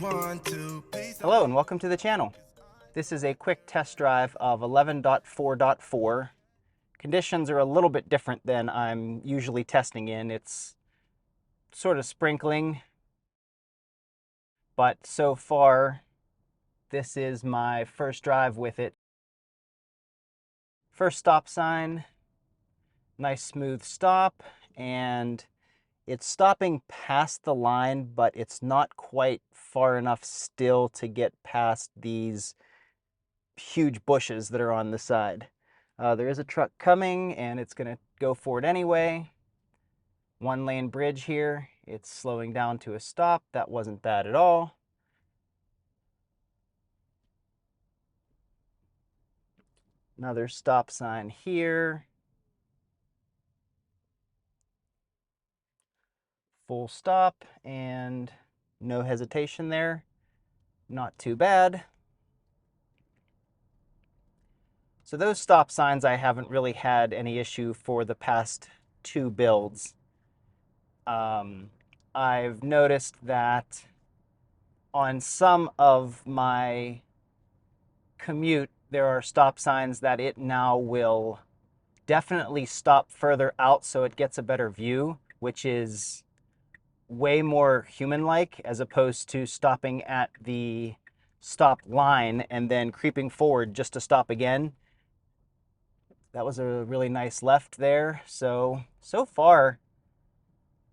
Hello and welcome to the channel. This is a quick test drive of 11.4.4. Conditions are a little bit different than I'm usually testing in. It's sort of sprinkling, but so far this is my first drive with it. First stop sign, nice smooth stop, and it's stopping past the line, but it's not quite far enough still to get past these huge bushes that are on the side. There is a truck coming and it's going to go for it anyway. One lane bridge here. It's slowing down to a stop. That wasn't bad at all. Another stop sign here. Full stop and no hesitation there. Not too bad. So those stop signs I haven't really had any issue for the past two builds. I've noticed that on some of my commute, there are stop signs that it now will definitely stop further out so it gets a better view, which is way more human-like as opposed to stopping at the stop line and then creeping forward just to stop again. That was a really nice left there. So far,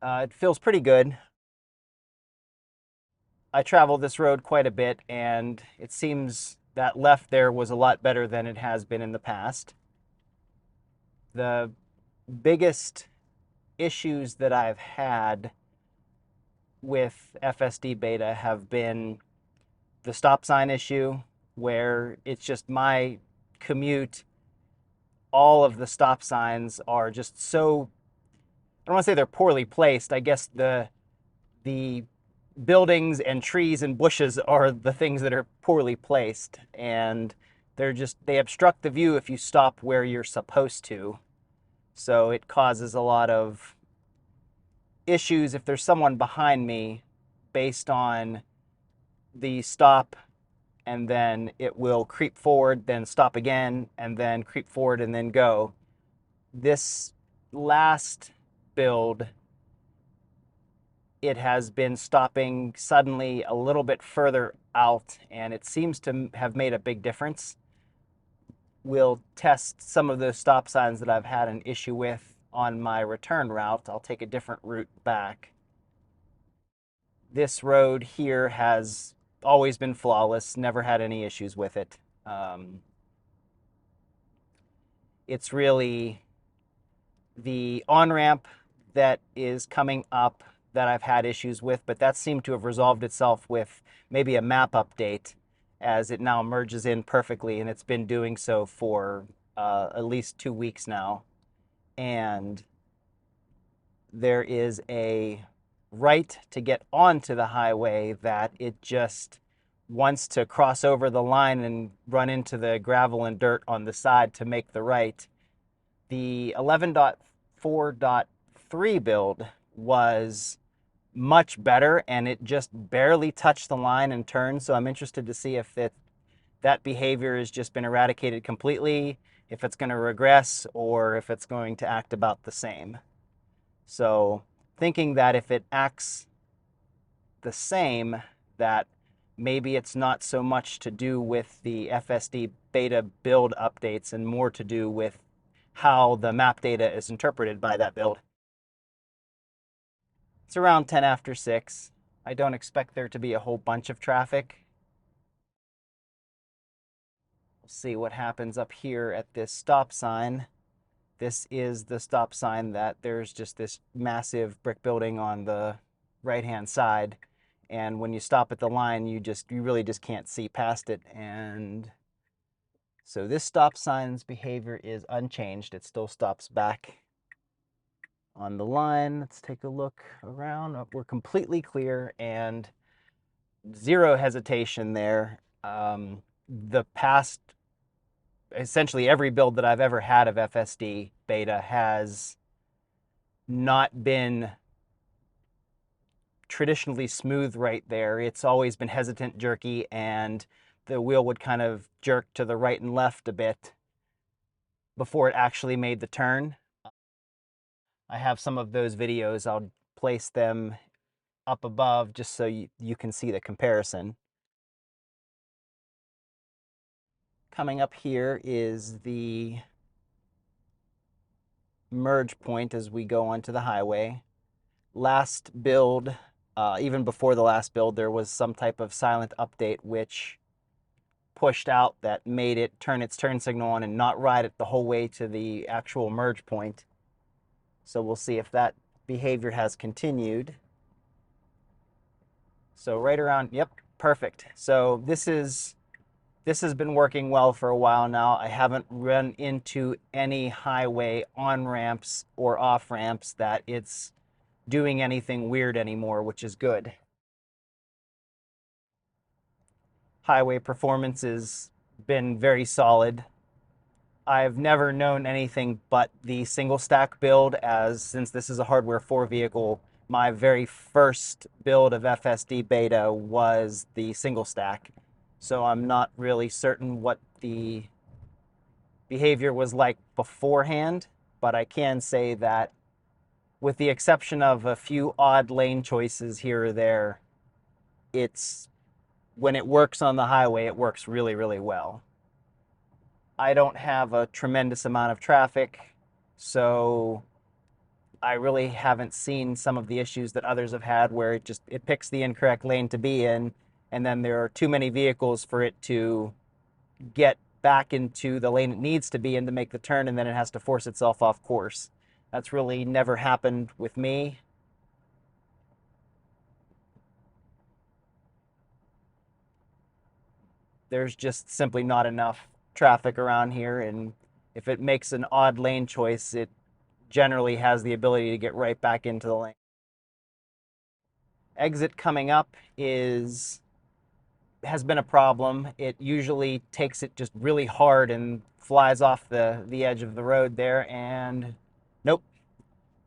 it feels pretty good. I travel this road quite a bit, and it seems that left there was a lot better than it has been in the past. The biggest issues that I've had with FSD Beta have been the stop sign issue, where it's just my commute, all of the stop signs are just so, I don't want to say they're poorly placed. I guess the buildings and trees and bushes are the things that are poorly placed, and they obstruct the view if you stop where you're supposed to. So it causes a lot of issues if there's someone behind me based on the stop, and then it will creep forward, then stop again, and then creep forward and then go. This last build, it has been stopping suddenly a little bit further out, and it seems to have made a big difference. We'll test some of those stop signs that I've had an issue with on my return route. I'll take a different route back. This road here has always been flawless, never had any issues with it. It's really the on-ramp that is coming up that I've had issues with, but that seemed to have resolved itself with maybe a map update, as it now merges in perfectly, and it's been doing so for at least 2 weeks now. And there is a right to get onto the highway that it just wants to cross over the line and run into the gravel and dirt on the side to make the right. The 11.4.3 build was much better, and it just barely touched the line and turned. So I'm interested to see if that behavior has just been eradicated completely, if it's going to regress, or if it's going to act about the same. So thinking that if it acts the same, that maybe it's not so much to do with the FSD Beta build updates and more to do with how the map data is interpreted by that build. It's around 10 after 6. I don't expect there to be a whole bunch of traffic. We'll see what happens up here at this stop sign. This is the stop sign that there's just this massive brick building on the right-hand side. And when you stop at the line, you really just can't see past it. And so this stop sign's behavior is unchanged. It still stops back on the line. Let's take a look around. Oh, we're completely clear and zero hesitation there. The past, essentially every build that I've ever had of FSD Beta has not been traditionally smooth right there. It's always been hesitant, jerky, and the wheel would kind of jerk to the right and left a bit before it actually made the turn. I have some of those videos. I'll place them up above just so you can see the comparison. Coming up here is the merge point as we go onto the highway. Last build, even before the last build, there was some type of silent update which pushed out that made it turn its turn signal on and not ride it the whole way to the actual merge point. So we'll see if that behavior has continued. So right around, yep, perfect. So this has been working well for a while now. I haven't run into any highway on-ramps or off-ramps that it's doing anything weird anymore, which is good. Highway performance has been very solid. I've never known anything but the single stack build, as since this is a hardware 4 vehicle, my very first build of FSD beta was the single stack. So I'm not really certain what the behavior was like beforehand, but I can say that with the exception of a few odd lane choices here or there, when it works on the highway, it works really, really well. I don't have a tremendous amount of traffic, so I really haven't seen some of the issues that others have had where it picks the incorrect lane to be in, and then there are too many vehicles for it to get back into the lane it needs to be in to make the turn, and then it has to force itself off course. That's really never happened with me. There's just simply not enough traffic around here, and if it makes an odd lane choice, it generally has the ability to get right back into the lane. Exit coming up has been a problem. It usually takes it just really hard and flies off the edge of the road there, and nope,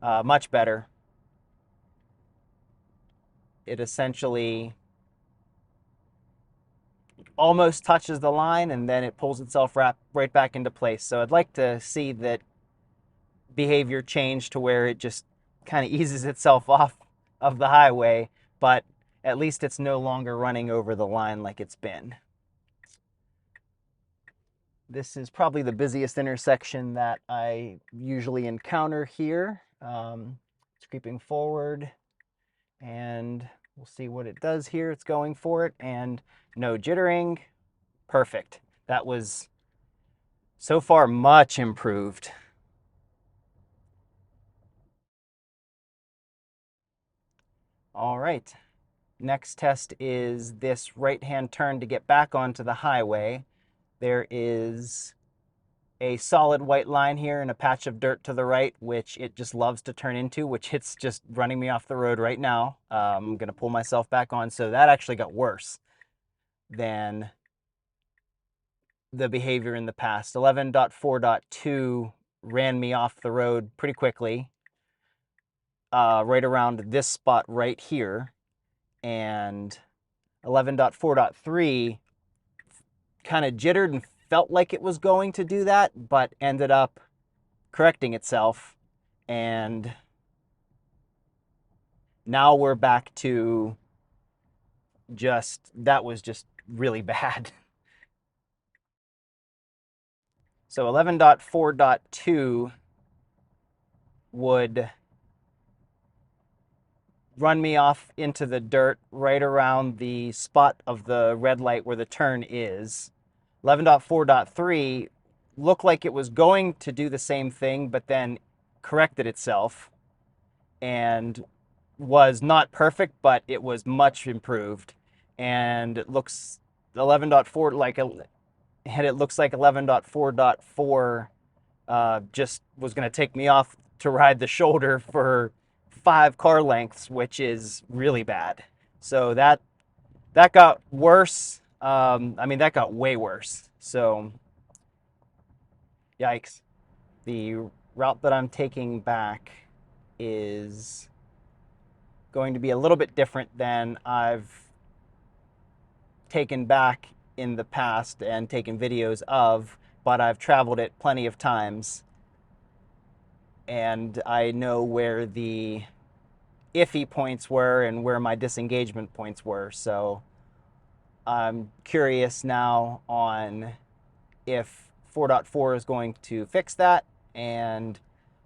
much better. It essentially almost touches the line and then it pulls itself right back into place. So I'd like to see that behavior change to where it just kind of eases itself off of the highway, but at least it's no longer running over the line like it's been. This is probably the busiest intersection that I usually encounter here. It's creeping forward, and we'll see what it does here. It's going for it, and no jittering. Perfect. That was so far much improved. All right. Next test is this right-hand turn to get back onto the highway. There is a solid white line here and a patch of dirt to the right, which it just loves to turn into, which it's just running me off the road right now. I'm going to pull myself back on. So that actually got worse than the behavior in the past. 11.4.2 ran me off the road pretty quickly, right around this spot right here. And 11.4.3 kind of jittered and felt like it was going to do that, but ended up correcting itself. And now we're back to that was just really bad. So 11.4.2 would run me off into the dirt right around the spot of the red light where the turn is. 11.4.3 looked like it was going to do the same thing, but then corrected itself and was not perfect, but it was much improved. And it looks 11.4 like and it looks like 11.4.4 just was going to take me off to ride the shoulder for 5 car lengths, which is really bad. So that got worse. I mean, that got way worse. So, yikes. The route that I'm taking back is going to be a little bit different than I've taken back in the past and taken videos of, but I've traveled it plenty of times and I know where the iffy points were and where my disengagement points were. So I'm curious now on if 4.4 is going to fix that, and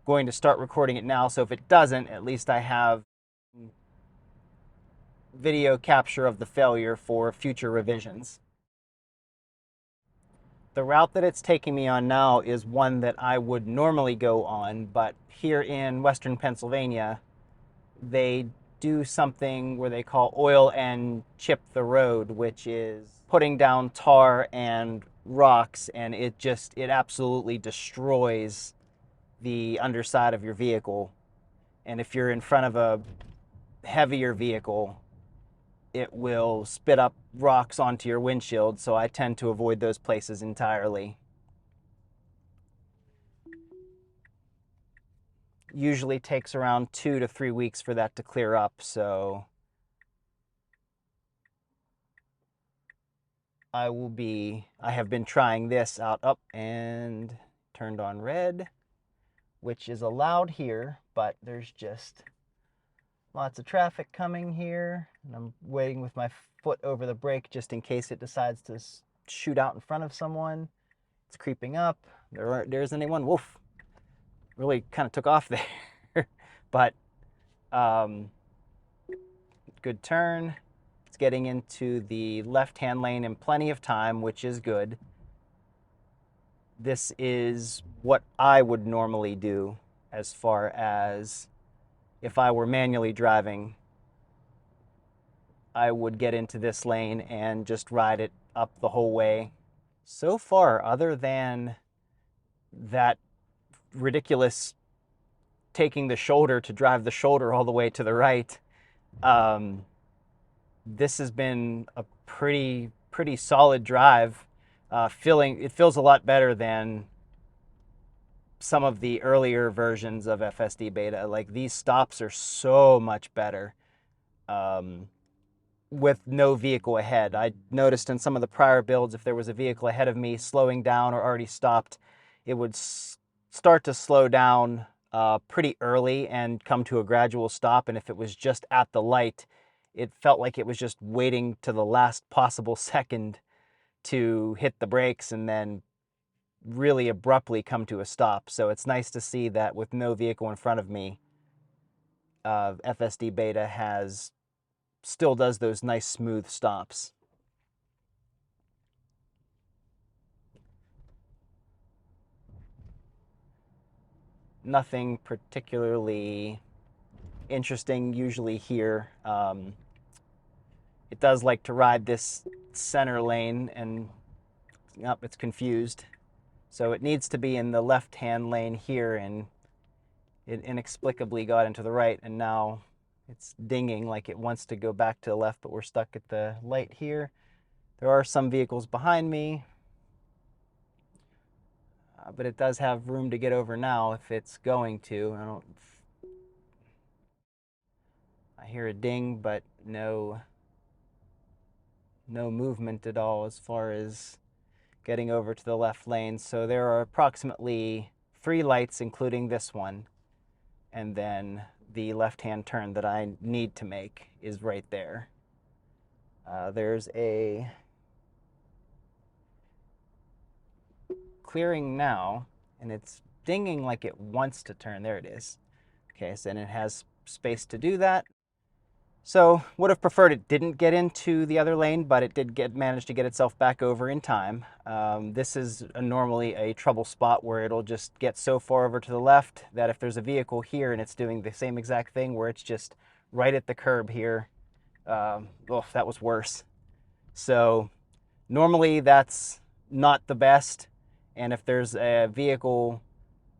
going to start recording it now. So if it doesn't, at least I have video capture of the failure for future revisions. The route that it's taking me on now is one that I would normally go on, but here in Western Pennsylvania, they do something where they call oil and chip the road, which is putting down tar and rocks, and it absolutely destroys the underside of your vehicle. And if you're in front of a heavier vehicle, it will spit up rocks onto your windshield, so I tend to avoid those places entirely. Usually takes around 2 to 3 weeks for that to clear up, so I have been trying this out. Up and turned on red, which is allowed here, but there's just lots of traffic coming here, and I'm waiting with my foot over the brake just in case it decides to shoot out in front of someone. It's creeping up. There isn't anyone. Woof. Really kind of took off there. But good turn. It's getting into the left-hand lane in plenty of time, which is good. This is what I would normally do as far as if I were manually driving. I would get into this lane and just ride it up the whole way. So far, other than that ridiculous taking the shoulder to drive the shoulder all the way to the right, this has been a pretty solid drive. It feels a lot better than some of the earlier versions of FSD beta. Like, these stops are so much better with no vehicle ahead. I noticed in some of the prior builds, if there was a vehicle ahead of me slowing down or already stopped, it would start to slow down pretty early and come to a gradual stop. And if it was just at the light, it felt like it was just waiting to the last possible second to hit the brakes and then really abruptly come to a stop. So it's nice to see that with no vehicle in front of me, FSD beta still does those nice smooth stops. Nothing particularly interesting usually here. It does like to ride this center lane, and it's confused. So it needs to be in the left-hand lane here, and it inexplicably got into the right, and now it's dinging like it wants to go back to the left, but we're stuck at the light here. There are some vehicles behind me, but it does have room to get over now if it's going to. I hear a ding, but no movement at all as far as getting over to the left lane. So there are approximately 3 lights, including this one, and then the left-hand turn that I need to make is right there. There's a clearing now, and it's dinging like it wants to turn. There it is. Okay, so then it has space to do that. So would have preferred it didn't get into the other lane, but it did manage to get itself back over in time. This is normally a trouble spot where it'll just get so far over to the left that if there's a vehicle here and it's doing the same exact thing where it's just right at the curb here, that was worse. So normally that's not the best, and if there's a vehicle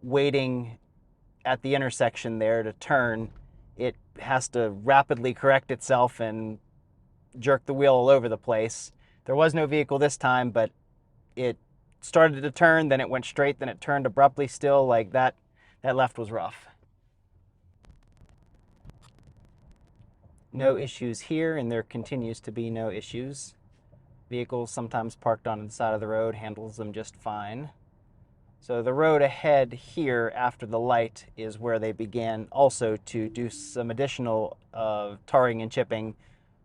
waiting at the intersection there to turn, it has to rapidly correct itself and jerk the wheel all over the place. There was no vehicle this time, but it started to turn, then it went straight, then it turned abruptly still. Like that left was rough. No issues here, and there continues to be no issues. Vehicles sometimes parked on the side of the road handles them just fine. So the road ahead here after the light is where they began also to do some additional tarring and chipping.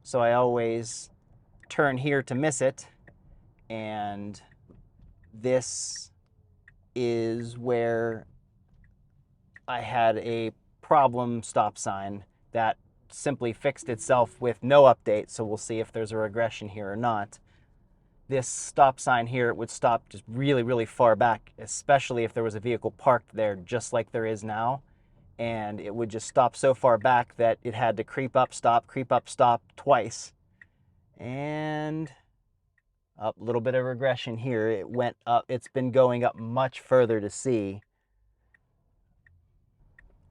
So I always turn here to miss it, and this is where I had a problem stop sign that simply fixed itself with no update. So we'll see if there's a regression here or not. This stop sign here, it would stop just really, really far back, especially if there was a vehicle parked there just like there is now. And it would just stop so far back that it had to creep up, stop twice. And a little bit of regression here. It went up, it's been going up much further to see.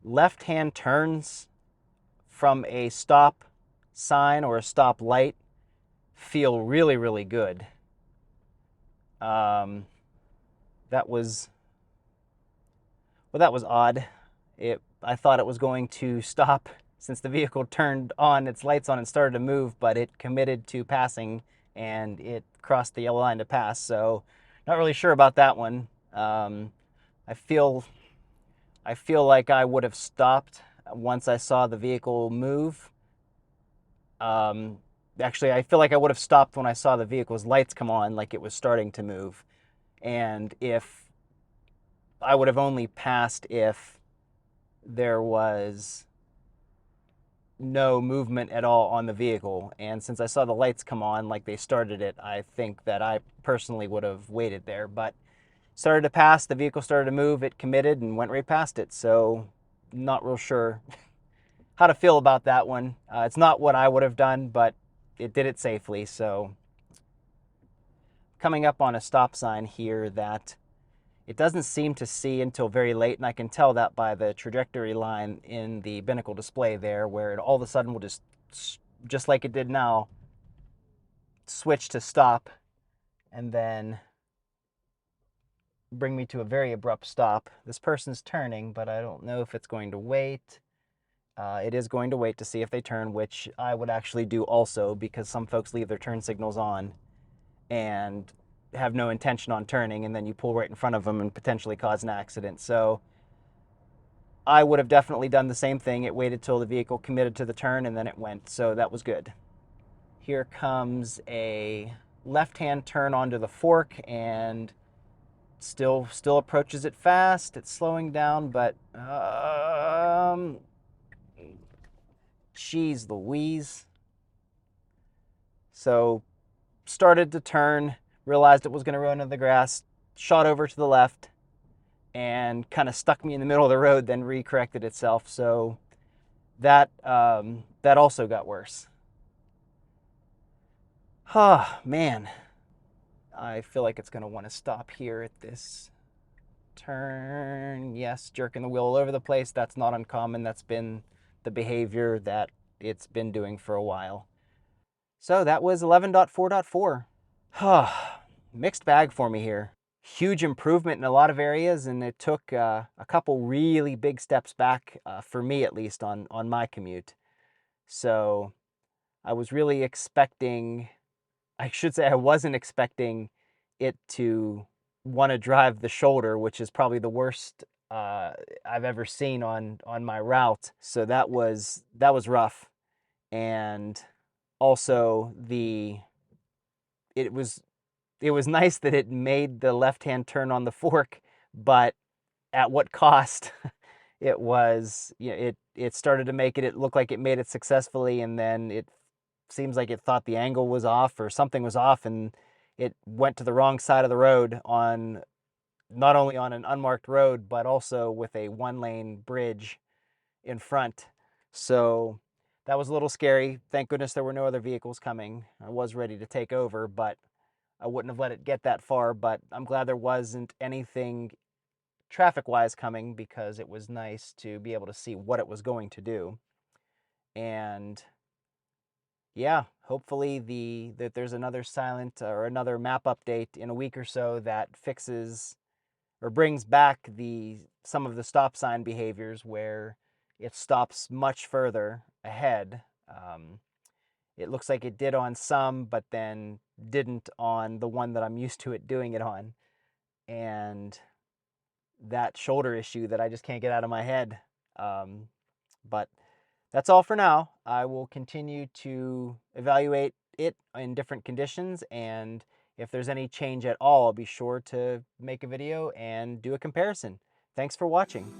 Left-hand turns from a stop sign or a stop light feel really, really good. That was odd. I thought it was going to stop since the vehicle turned on its lights on and started to move, but it committed to passing and it crossed the yellow line to pass. So not really sure about that one. I feel like I would have stopped once I saw the vehicle move. Actually, I feel like I would have stopped when I saw the vehicle's lights come on, like it was starting to move. And if I would have only passed if there was no movement at all on the vehicle. And since I saw the lights come on like they started it, I think that I personally would have waited there. But started to pass, the vehicle started to move, it committed and went right past it. So not real sure how to feel about that one. It's not what I would have done, but it did it safely. So coming up on a stop sign here that it doesn't seem to see until very late, and I can tell that by the trajectory line in the binnacle display there, where it all of a sudden will just like it did now, switch to stop and then bring me to a very abrupt stop. This person's turning, but I don't know if it's going to wait. It is going to wait to see if they turn, which I would actually do also, because some folks leave their turn signals on and have no intention on turning, and then you pull right in front of them and potentially cause an accident. So I would have definitely done the same thing. It waited till the vehicle committed to the turn and then it went. So that was good. Here comes a left-hand turn onto the fork, and still approaches it fast. It's slowing down, but geez Louise. So started to turn, realized it was going to run into the grass, shot over to the left, and kind of stuck me in the middle of the road, then re-corrected itself. So that also got worse. Oh, man. I feel like it's going to want to stop here at this turn. Yes, jerking the wheel all over the place. That's not uncommon. That's been the behavior that it's been doing for a while. So that was 11.4.4. Mixed bag for me here. Huge improvement in a lot of areas, and it took a couple really big steps back, for me at least, on my commute. So I was really expecting, I should say I wasn't expecting it to want to drive the shoulder, which is probably the worst I've ever seen on my route. So that was rough. And also it was nice that it made the left-hand turn on the fork, but at what cost? It was, it started to make it look like it made it successfully, and then it seems like it thought the angle was off or something was off, and it went to the wrong side of the road, on not only on an unmarked road, but also with a one-lane bridge in front. So that was a little scary. Thank goodness there were no other vehicles coming. I was ready to take over, but I wouldn't have let it get that far. But I'm glad there wasn't anything traffic-wise coming, because it was nice to be able to see what it was going to do. And yeah, hopefully that there's another silent or another map update in a week or so that fixes or brings back some of the stop sign behaviors where it stops much further ahead. It looks like it did on some, but then didn't on the one that I'm used to it doing it on. And that shoulder issue that I just can't get out of my head. But that's all for now. I will continue to evaluate it in different conditions, and if there's any change at all, I'll be sure to make a video and do a comparison. Thanks for watching.